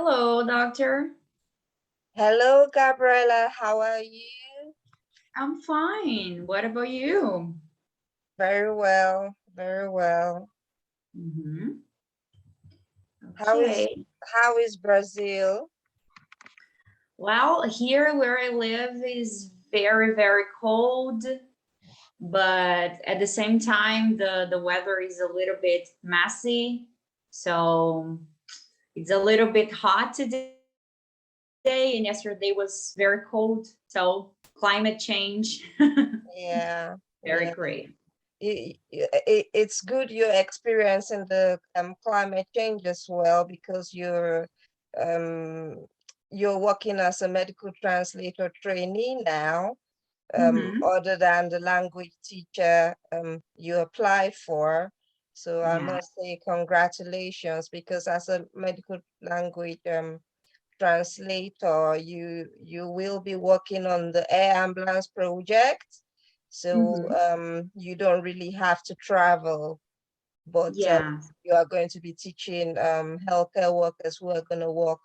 Hello, doctor. Hello, Gabriela. How are you? I'm fine. What about you? Very well, very well. Mm-hmm. How is Okay. how is Brazil? Well, here where I live is very, very cold, but at the same time, the weather is a little bit messy. So it's a little bit hot today, and yesterday was very cold. So climate change, Yeah, very yeah. great. It's good you're experiencing the climate change as well because um you're working as a medical translator trainee now. Mm-hmm. Other than the language teacher you apply for. So I Yeah. must say congratulations because as a medical language translator, you will be working on the air ambulance project. So Mm-hmm. you don't really have to travel, but Yeah. you are going to be teaching healthcare workers who are going to work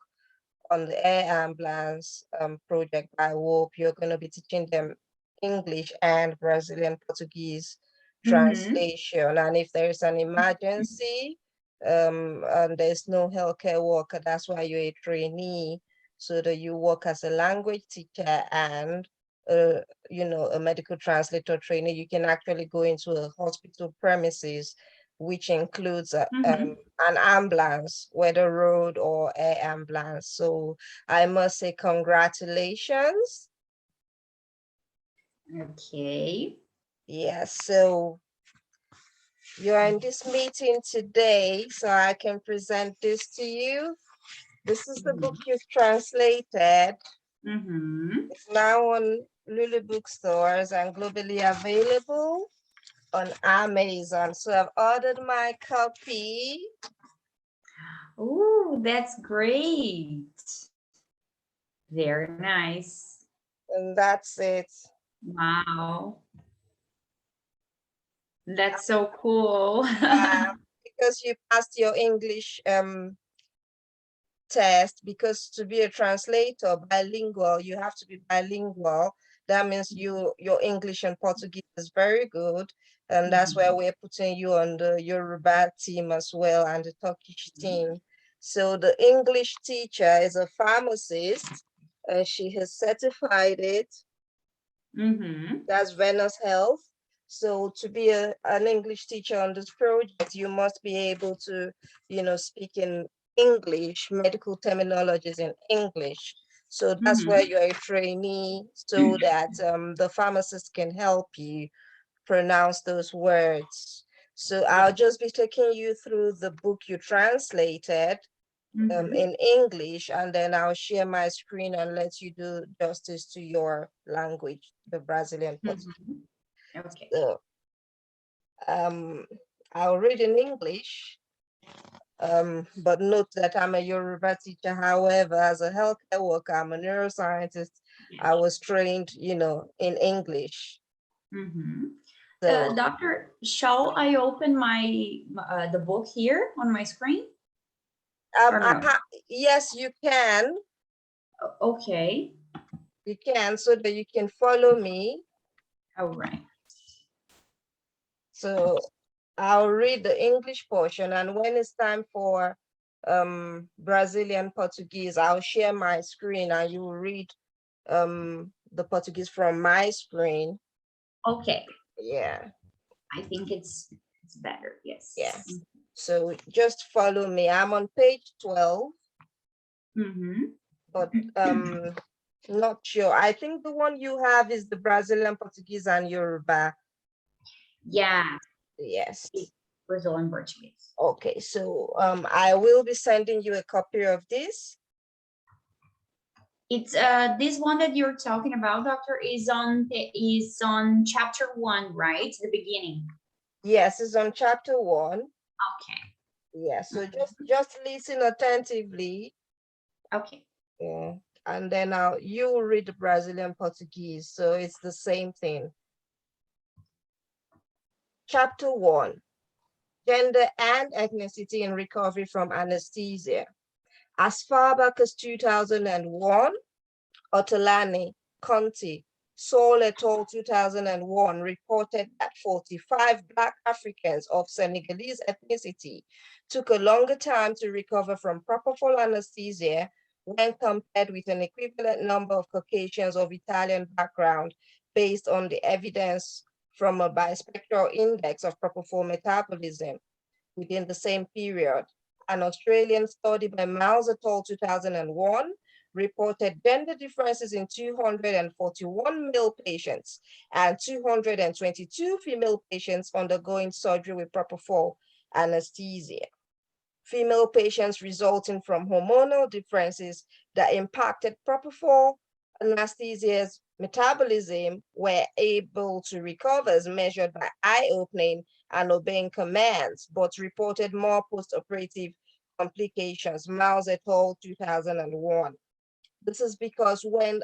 on the air ambulance project. I hope you're going to be teaching them English and Brazilian Portuguese Mm-hmm. translation. And if there is an emergency and there's no healthcare worker, that's why you're a trainee, so that you work as a language teacher and uh, a medical translator trainee. You can actually go into a hospital premises, which includes Mm-hmm. an ambulance, whether road or air ambulance. So I must say congratulations. Okay. Yes, so you're in this meeting today, so I can present this to you. This is the book you've translated. Mm-hmm. It's now on Lulu bookstores and globally available on Amazon. So I've ordered my copy. Oh, that's great. Very nice. And that's it. Wow. That's so cool. Because you passed your English test, because to be a translator bilingual, you have to be bilingual. That means your English and Portuguese is very good. And that's why we're putting you on the Yoruba team as well and the Turkish team. So the English teacher is a pharmacist and she has certified it. Mm-hmm. That's Venus Health. So to be an English teacher on this project, you must be able to, speak in English, medical terminologies in English. So that's where Mm-hmm. you're a trainee, so that the pharmacist can help you pronounce those words. So I'll just be taking you through the book you translated Mm-hmm. in English, and then I'll share my screen and let you do justice to your language, the Brazilian Portuguese. Mm-hmm. Okay. So um, I'll read in English, but note that I'm a Yoruba teacher. However, as a healthcare worker, I'm a neuroscientist. I was trained, in English. Mm-hmm. So Doctor, shall I open my the book here on my screen or no? yes, you can. Okay. You can, so that you can follow me. All right. So I'll read the English portion, and when it's time for Brazilian Portuguese, I'll share my screen and you will read the Portuguese from my screen. Okay. Yeah, I think it's better. yeah. Yes. So just follow me. I'm on page 12, Mm-hmm. but not sure. I think the one you have is the Brazilian Portuguese and Yoruba. Yeah, Yes. it Brazil and Portuguese. Okay, so I will be sending you a copy of this. It's this one that you're talking about, doctor, is on chapter 1, right? The beginning. Yes, it's on chapter 1. Okay. Yeah, so just listen attentively. Okay. Yeah. And then you will read the Brazilian Portuguese, so it's the same thing. Chapter 1, Gender and Ethnicity in Recovery from Anesthesia. As far back as 2001, Otolani, Conti, Sol et al. 2001 reported that 45 Black Africans of Senegalese ethnicity took a longer time to recover from propofol anesthesia when compared with an equivalent number of Caucasians of Italian background based on the evidence from a bispectral index of propofol metabolism within the same period. An Australian study by Miles et al. 2001 reported gender differences in 241 male patients and 222 female patients undergoing surgery with propofol anesthesia. Female patients resulting from hormonal differences that impacted propofol anesthesia's metabolism were able to recover as measured by eye opening and obeying commands, but reported more post-operative complications. Miles et al. 2001. This is because when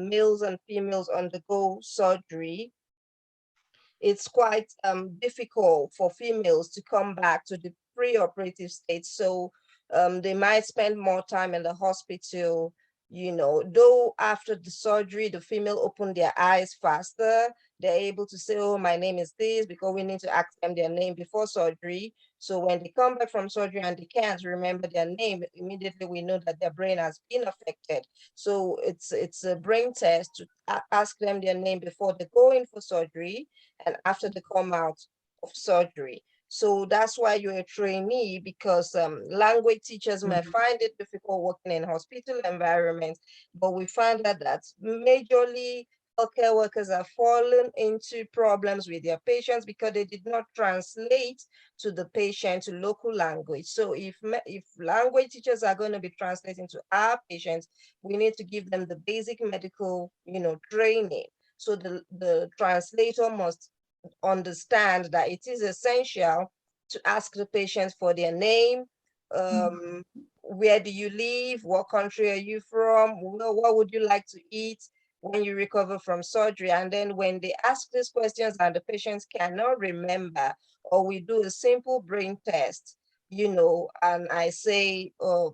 males and females undergo surgery, it's quite difficult for females to come back to the pre-operative state. So they might spend more time in the hospital, though after the surgery, the female open their eyes faster. They're able to say, oh, my name is this, because we need to ask them their name before surgery. So when they come back from surgery and they can't remember their name, immediately we know that their brain has been affected. So it's a brain test to ask them their name before they go in for surgery and after they come out of surgery. So that's why you're a trainee, because language teachers may find it difficult working in hospital environments, but we find that majorly healthcare workers have fallen into problems with their patients because they did not translate to the patient to local language. So if language teachers are going to be translating to our patients, we need to give them the basic medical, training. So the translator must understand that it is essential to ask the patient for their name, where do you live, what country are you from, what would you like to eat when you recover from surgery. And then when they ask these questions and the patients cannot remember, or we do a simple brain test, and I say, who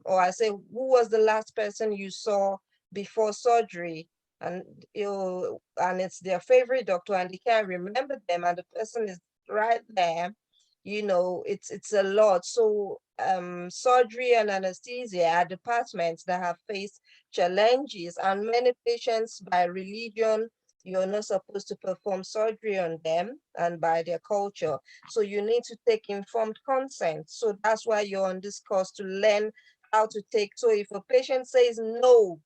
was the last person you saw before surgery? And and it's their favorite doctor and they can't remember them and the person is right there, it's a lot. So surgery and anesthesia are departments that have faced challenges, and many patients by religion, you're not supposed to perform surgery on them, and by their culture. So you need to take informed consent. So that's why you're on this course, to learn how to take. So if a patient says no,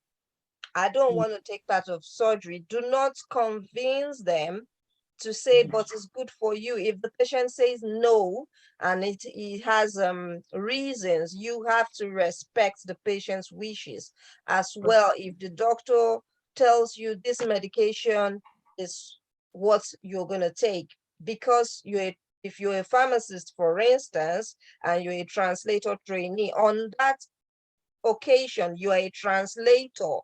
I don't want to take part of surgery, do not convince them to say, but it's good for you. If the patient says no, and it has reasons, you have to respect the patient's wishes as well. If the doctor tells you this medication is what you're going to take, because if you're a pharmacist, for instance, and you're a translator trainee, on that occasion, you are a translator.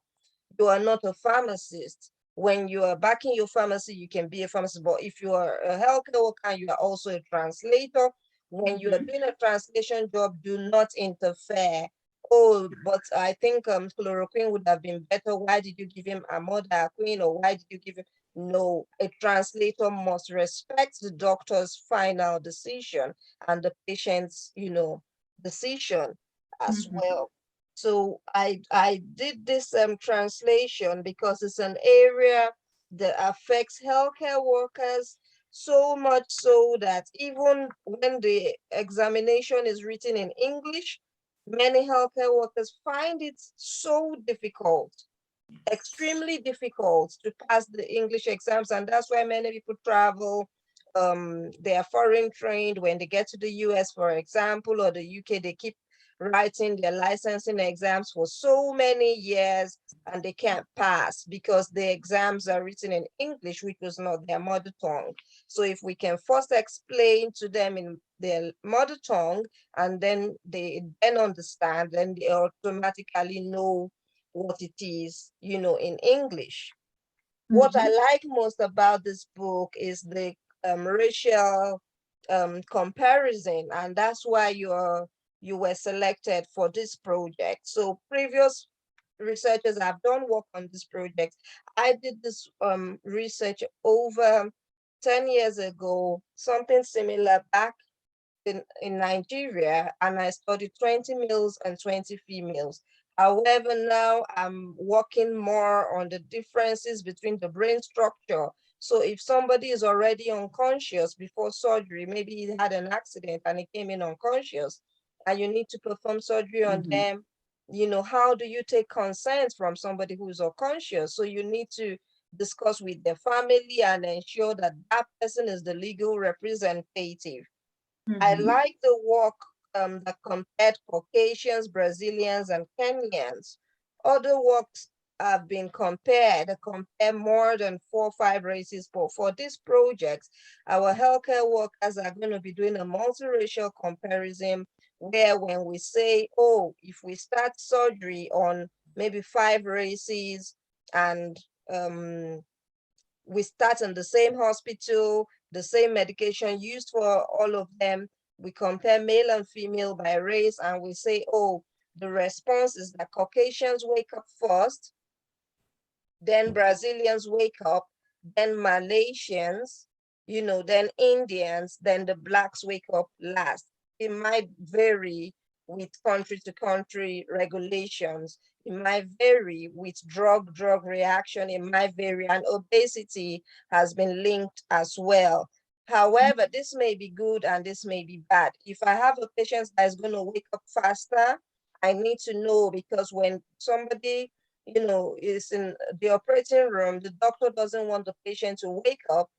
You are not a pharmacist. When you are back in your pharmacy, you can be a pharmacist. But if you are a healthcare worker, you are also a translator. When you are doing a translation job, do not interfere. Oh, but I think chloroquine would have been better. Why did you give him amodiaquine, or why did you give him? No, a translator must respect the doctor's final decision and the patient's, decision as well. So I did this translation because it's an area that affects healthcare workers so much so that even when the examination is written in English, many healthcare workers find it so difficult, extremely difficult to pass the English exams. And that's why many people travel. They are foreign trained. When they get to the US, for example, or the UK, they keep writing their licensing exams for so many years and they can't pass because the exams are written in English, which was not their mother tongue. So if we can first explain to them in their mother tongue and then they then understand, then they automatically know what it is, in English. What I like most about this book is the racial comparison, and that's why you were selected for this project. So previous researchers have done work on this project. I did this research over 10 years ago, something similar back in Nigeria, and I studied 20 males and 20 females. However, now I'm working more on the differences between the brain structure. So if somebody is already unconscious before surgery, maybe he had an accident and he came in unconscious, and you need to perform surgery on them, you know, how do you take consent from somebody who's unconscious? So you need to discuss with the family and ensure that that person is the legal representative. I like the work that compared Caucasians, Brazilians, and Kenyans. Other works have been compare more than 4 or 5 races for this project. Our healthcare workers are going to be doing a multiracial comparison where when we say, oh, if we start surgery on maybe 5 races and we start in the same hospital, the same medication used for all of them. We compare male and female by race, and we say, oh, the response is that Caucasians wake up first, then Brazilians wake up, then Malaysians, you know, then Indians, then the Blacks wake up last. It might vary with country to country regulations. It might vary with drug reaction. It might vary, and obesity has been linked as well. However, this may be good and this may be bad. If I have a patient that is going to wake up faster, I need to know, because when somebody, you know, is in the operating room, the doctor doesn't want the patient to wake up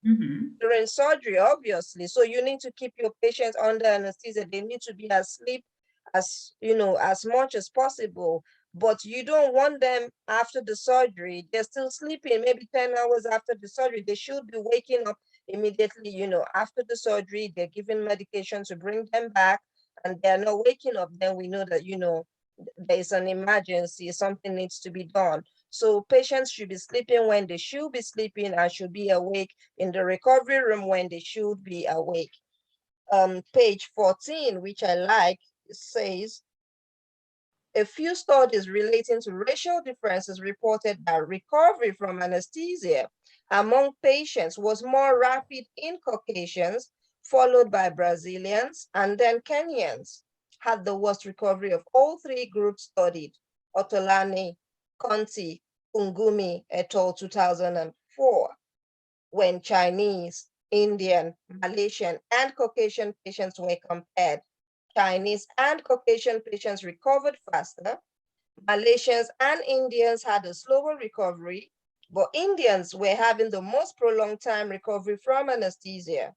during surgery, obviously. So you need to keep your patients under anesthesia. They need to be asleep as, you know, as much as possible. But you don't want them after the surgery. They're still sleeping, maybe 10 hours after the surgery. They should be waking up immediately, you know, after the surgery. They're given medication to bring them back, and they're not waking up. Then we know that, you know, there's an emergency, something needs to be done. So patients should be sleeping when they should be sleeping and should be awake in the recovery room when they should be awake. Page 14, which I like, says, a few studies relating to racial differences reported that recovery from anesthesia among patients was more rapid in Caucasians, followed by Brazilians, and then Kenyans had the worst recovery of all 3 groups studied: Otolani, Conti, Ungumi et al. 2004, when Chinese, Indian, Malaysian, and Caucasian patients were compared. Chinese and Caucasian patients recovered faster. Malaysians and Indians had a slower recovery, but Indians were having the most prolonged time recovery from anesthesia.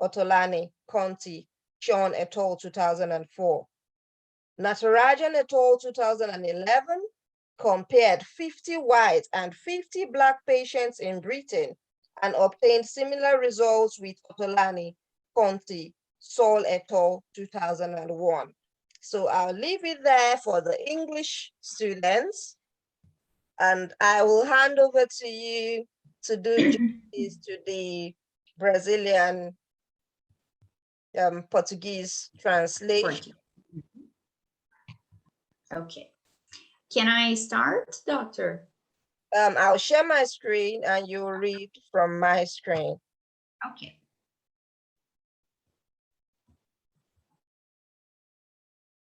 Otolani, Conti, Sean et al. 2004. Natarajan et al. 2011 compared 50 white and 50 Black patients in Britain and obtained similar results with Otolani, Conti, Saul et al. 2001. So I'll leave it there for the English students, and I will hand over to you to do justice to the Brazilian Portuguese translation. Okay. Can I start, doctor? I'll share my screen and you'll read from my screen. Okay.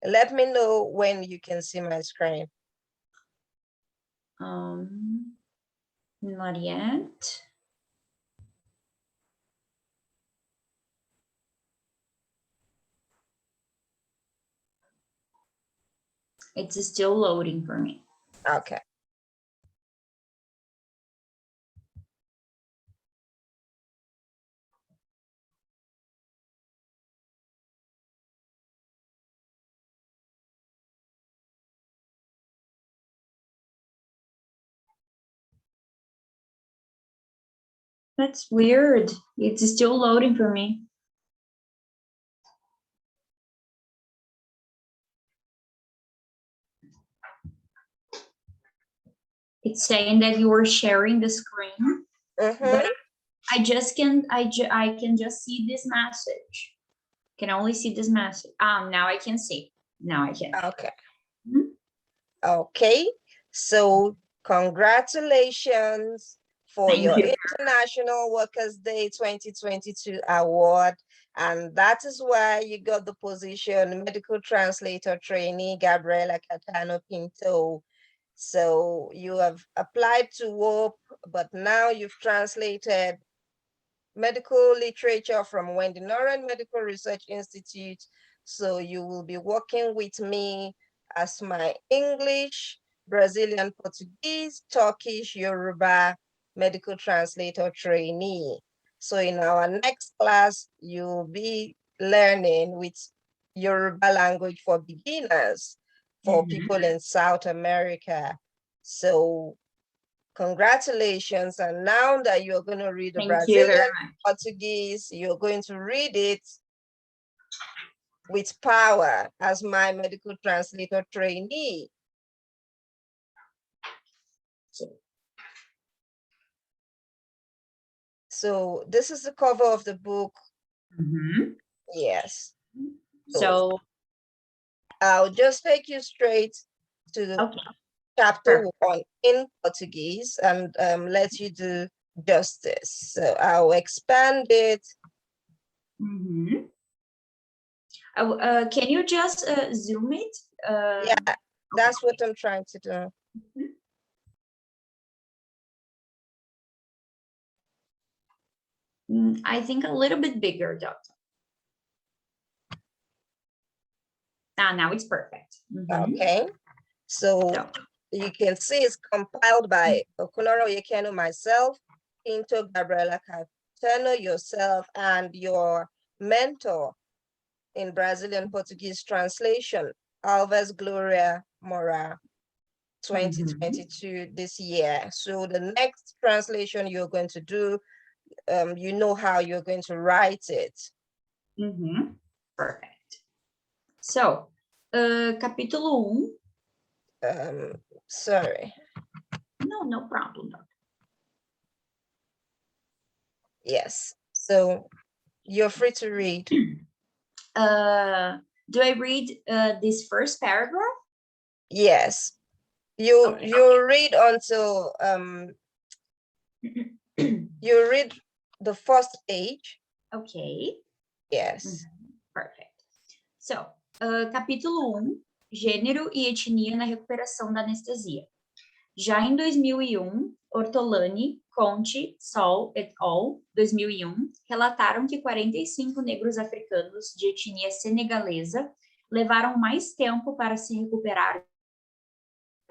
Let me know when you can see my screen. Not yet. It's still loading for me. Okay. That's weird. It's still loading for me. It's saying that you were sharing the screen, but I can just see this message. Can only see this message. Now I can see. Now I can. Okay. Mhm. Okay. So congratulations for Thank your you. International Workers' Day 2022 award. And that is why you got the position medical translator trainee Gabriela Catano Pinto. So you have applied to WOP, but now you've translated medical literature from Okunoren Medical Research Institute. So you will be working with me as my English, Brazilian Portuguese, Turkish, Yoruba medical translator trainee. So in our next class, you'll be learning with Yoruba language for beginners, for people in South America. So congratulations. And now that you're going to read the Thank you very Brazilian much. Portuguese, you're going to read it with power as my medical translator trainee. So this is the cover of the book. Yes. So I'll just take you straight to the okay. chapter Perfect. 1 in Portuguese and let you do justice. So I'll expand it. Can you just zoom it? Yeah, that's what I'm trying to do. I think a little bit bigger, doctor. Now it's perfect. Okay. So you can see it's compiled by Okunoren-Oyekenu, myself, Pinto, Gabriela Cateno, yourself, and your mentor in Brazilian Portuguese translation, Alves Gloria Mora, 2022 this year. So the next translation you're going to do, you know how you're going to write it. Perfect. So, capítulo 1. Sorry. No problem. Yes. So you're free to read. Do I read this first paragraph? Yes. You read until you read the first page. Okay. Yes. Perfect. So, capítulo 1, gênero e etnia na recuperação da anestesia. Já em 2001, Ortolani, Conte, Sol et al., 2001, relataram que 45 negros africanos de etnia senegalesa levaram mais tempo para se recuperar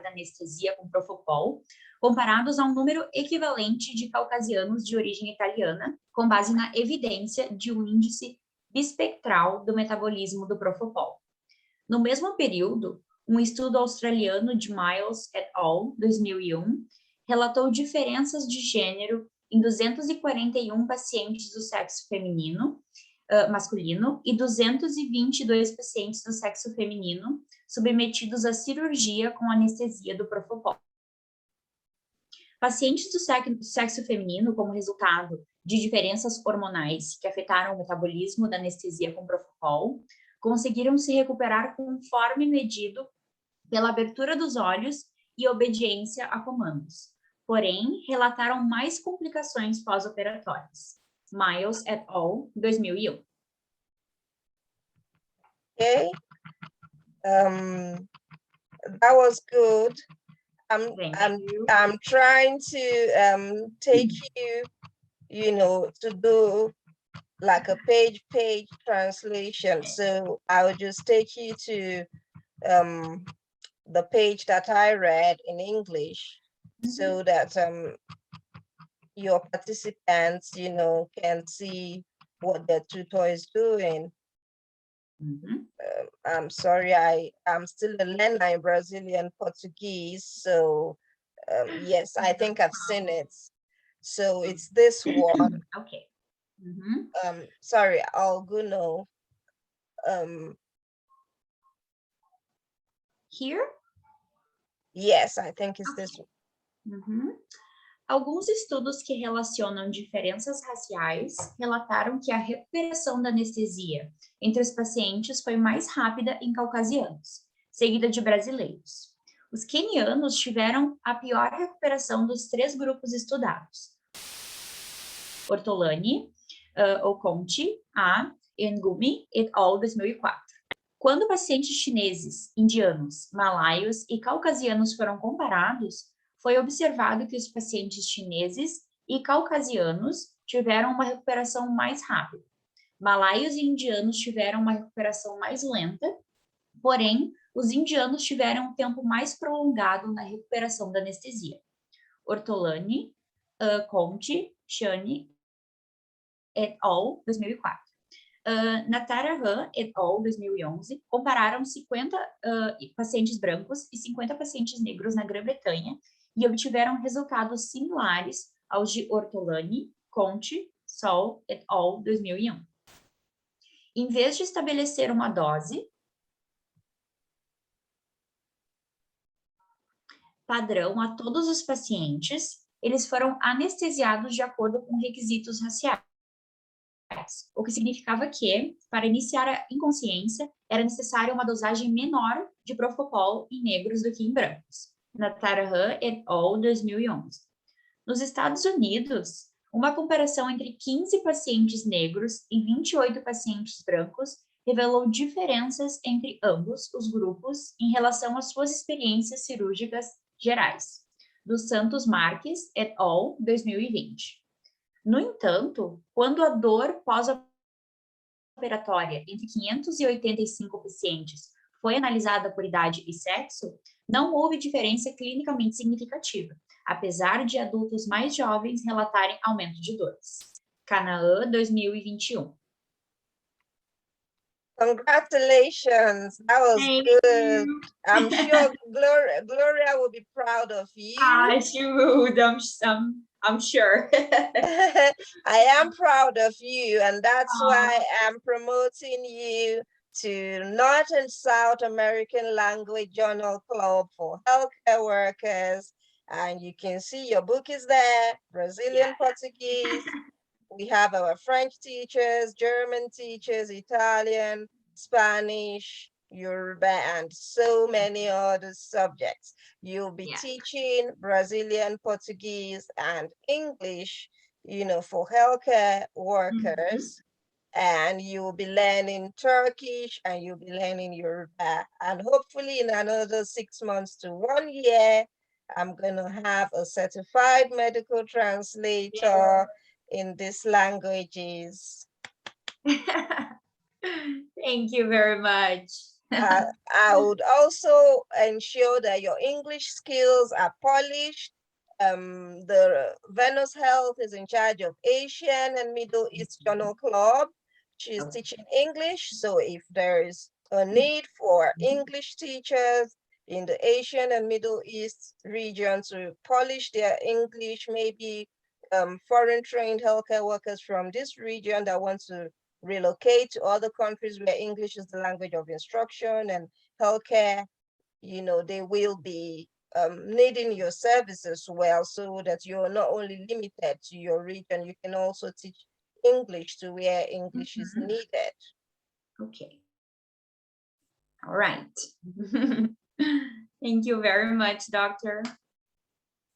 da anestesia com Propofol, comparados a um número equivalente de caucasianos de origem italiana, com base na evidência de um índice bispectral do metabolismo do Propofol. No mesmo período, um estudo australiano de Miles et al., 2001, relatou diferenças de gênero em 241 pacientes do sexo feminino, masculino, e 222 pacientes do sexo feminino submetidos à cirurgia com anestesia do Propofol. Pacientes do sexo feminino, como resultado de diferenças hormonais que afetaram o metabolismo da anestesia com Propofol, conseguiram se recuperar conforme medido pela abertura dos olhos e obediência a comandos. Porém, relataram mais complicações pós-operatórias. Miles et al., 2001. Okay. That was good. I'm trying to take you, to do like a page translation. So I will just take you to the page that I read in English, so that your participants, can see what the tutor is doing. I'm sorry, I'm still a learner in Brazilian Portuguese, so yes, I think I've seen it. So it's this one. Okay. Sorry, Alguno. Here? Yes, I think it's this one. Alguns estudos que relacionam diferenças raciais relataram que a recuperação da anestesia entre os pacientes foi mais rápida em caucasianos, seguida de brasileiros. Os quenianos tiveram a pior recuperação dos 3 grupos estudados. Ortolani, Okonti, A. Ngumi et al. 2004. Quando pacientes chineses, indianos, malaios e caucasianos foram comparados, foi observado que os pacientes chineses e caucasianos tiveram uma recuperação mais rápida. Malaios e indianos tiveram uma recuperação mais lenta, porém, os indianos tiveram um tempo mais prolongado na recuperação da anestesia. Ortolani, Conte, Chani et al. 2004. Natara Han et al. 2011 compararam 50 pacientes brancos e 50 pacientes negros na Grã-Bretanha e obtiveram resultados similares aos de Ortolani, Conte, Sol et al. 2001. Em vez de estabelecer uma dose padrão a todos os pacientes, eles foram anestesiados de acordo com requisitos raciais, o que significava que, para iniciar a inconsciência, era necessária uma dosagem menor de propofol em negros do que em brancos. Natarahan et al. 2011. Nos Estados Unidos, uma comparação entre 15 pacientes negros e 28 pacientes brancos revelou diferenças entre ambos os grupos em relação às suas experiências cirúrgicas gerais, do Santos Marques et al. 2020. No entanto, quando a dor pós-operatória entre 585 pacientes foi analisada por idade e sexo, não houve diferença clinicamente significativa, apesar de adultos mais jovens relatarem aumento de dores. Canaã, 2021. Congratulations, that was Thank good. you. I'm sure Gloria will be proud of you. She would, I'm sure. I am proud of you, and that's why I'm promoting you to North and South American Language Journal Club for Healthcare Workers. And you can see your book is there, Brazilian Portuguese. We have our French teachers, German teachers, Italian, Spanish, Yoruba, and so many other subjects. You'll be teaching Brazilian Portuguese and English, for healthcare workers. And you'll be learning Turkish and you'll be learning Yoruba. And hopefully in another 6 months to 1 year, I'm going to have a certified medical translator in these languages. Thank you very much. I would also ensure that your English skills are polished. The Venus Health is in charge of Asian and Middle East Journal Club. She's teaching English, so if there is a need for English teachers in the Asian and Middle East region to polish their English, maybe foreign trained healthcare workers from this region that want to relocate to other countries where English is the language of instruction and healthcare, they will be needing your services well, so that you're not only limited to your region, you can also teach English to where English is needed. Okay. All right. Thank you very much, Doctor.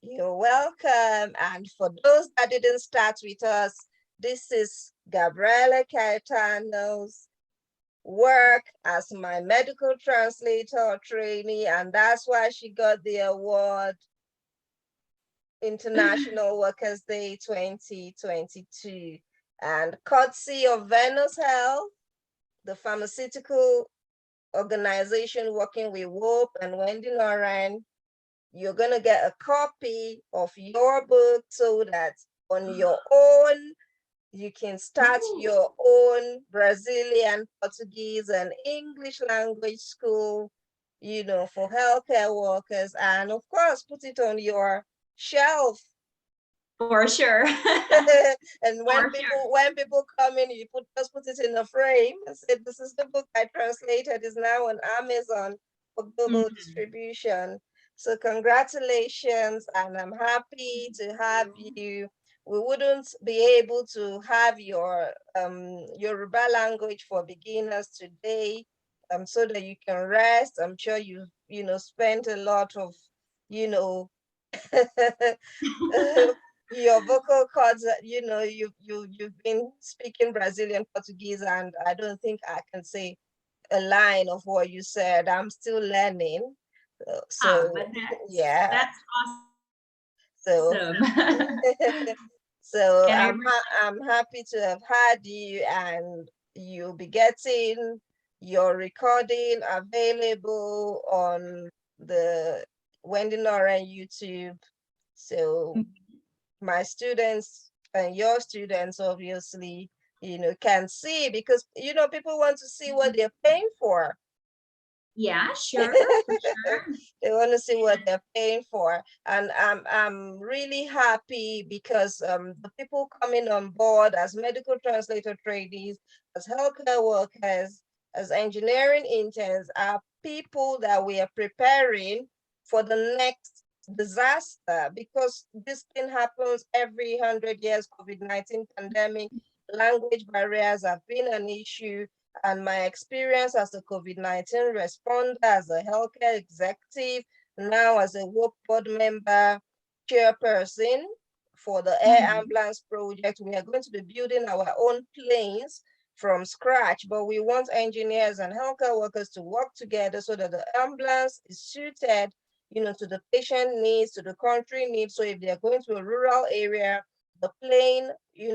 You're welcome. And for those that didn't start with us, this is Gabriela Caetano's work as my medical translator trainee, and that's why she got the award International Workers' Day 2022. And courtesy of Venus Health, the pharmaceutical organization working with Wope and Wendy Noren, you're going to get a copy of your book so that on your own, you can start your own Brazilian, Portuguese, and English language school, for healthcare workers. And of course, put it on your shelf. For sure. And when people come in, you just put it in a frame and say, this is the book I translated, is now on Amazon for global distribution. So congratulations, and I'm happy to have you. We wouldn't be able to have your Yoruba language for beginners today, so that you can rest. I'm sure you spent a lot of, you know, your vocal cords. You've been speaking Brazilian Portuguese, and I don't think I can say a line of what you said. I'm still learning. But So yeah, that's so awesome. so And I I'm happy to have had you, and you'll be getting your recording available on the Wendy Noren YouTube. So my students and your students obviously, can see, because people want to see what they're paying for. yeah, sure, for sure. They want to see what they're paying for. And I'm really happy because the people coming on board as medical translator trainees, as healthcare workers, as engineering interns are people that we are preparing for the next disaster, because this thing happens every 100 years. COVID-19 pandemic, language barriers have been an issue, and my experience as a COVID-19 responder, as a healthcare executive, now as a work board member, chairperson for the Air Ambulance Project. We are going to be building our own planes from scratch, but we want engineers and healthcare workers to work together so that the ambulance is suited, to the patient needs, to the country needs. So if they're going to a rural area, the plane,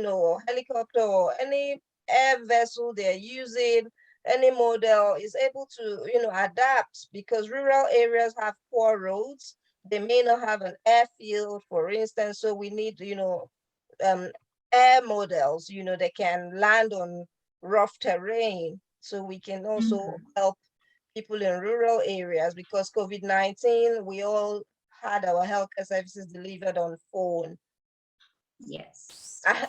or helicopter or any air vessel they're using, any model, is able to, adapt, because rural areas have poor roads. They may not have an airfield, for instance. So we need, um, air models, that can land on rough terrain. So we can also help people in rural areas, because COVID-19, we all had our healthcare services delivered on phone. Yes.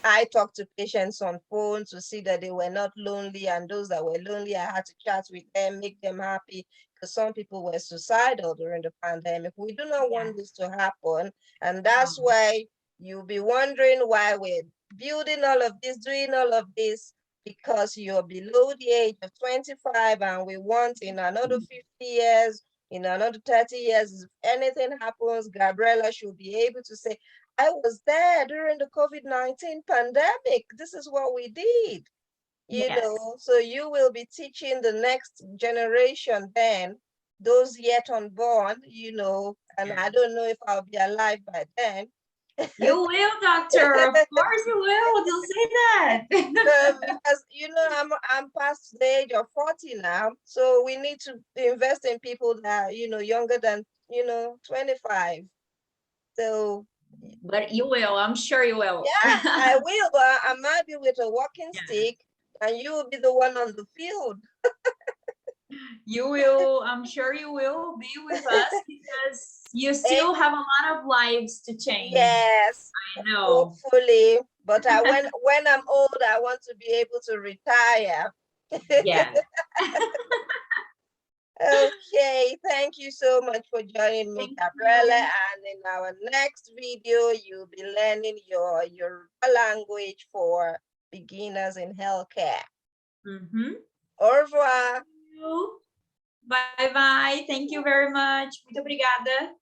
I talked to patients on phone to see that they were not lonely, and those that were lonely, I had to chat with them, make them happy, because some people were suicidal during the pandemic. We do not want this to happen, and that's why you'll be wondering why we're building all of this, doing all of this, because you're below the age of 25, and we want in another 50 years, in another 30 years, if anything happens, Gabriella should be able to say, I was there during the COVID-19 pandemic. This is what we did, So you will be teaching the next generation then, those yet unborn, and I don't know if I'll be alive by then. You will, doctor. Of course you will. You'll say that. Because I'm past the age of 40 now, so we need to invest in people that younger than 25. So But you will. I'm sure you will. yeah, I will, but I might be with a walking stick, and you will be the one on the field. You will. I'm sure you will be with us because you still have a lot of lives to change. Yes, I know. hopefully. But when I'm old, I want to be able to retire. Yeah. Okay, thank you so much for joining me, Gabriella. And in our next video, you'll be learning your language for beginners in healthcare. Au revoir. Bye bye. Thank you very much. Muito obrigada.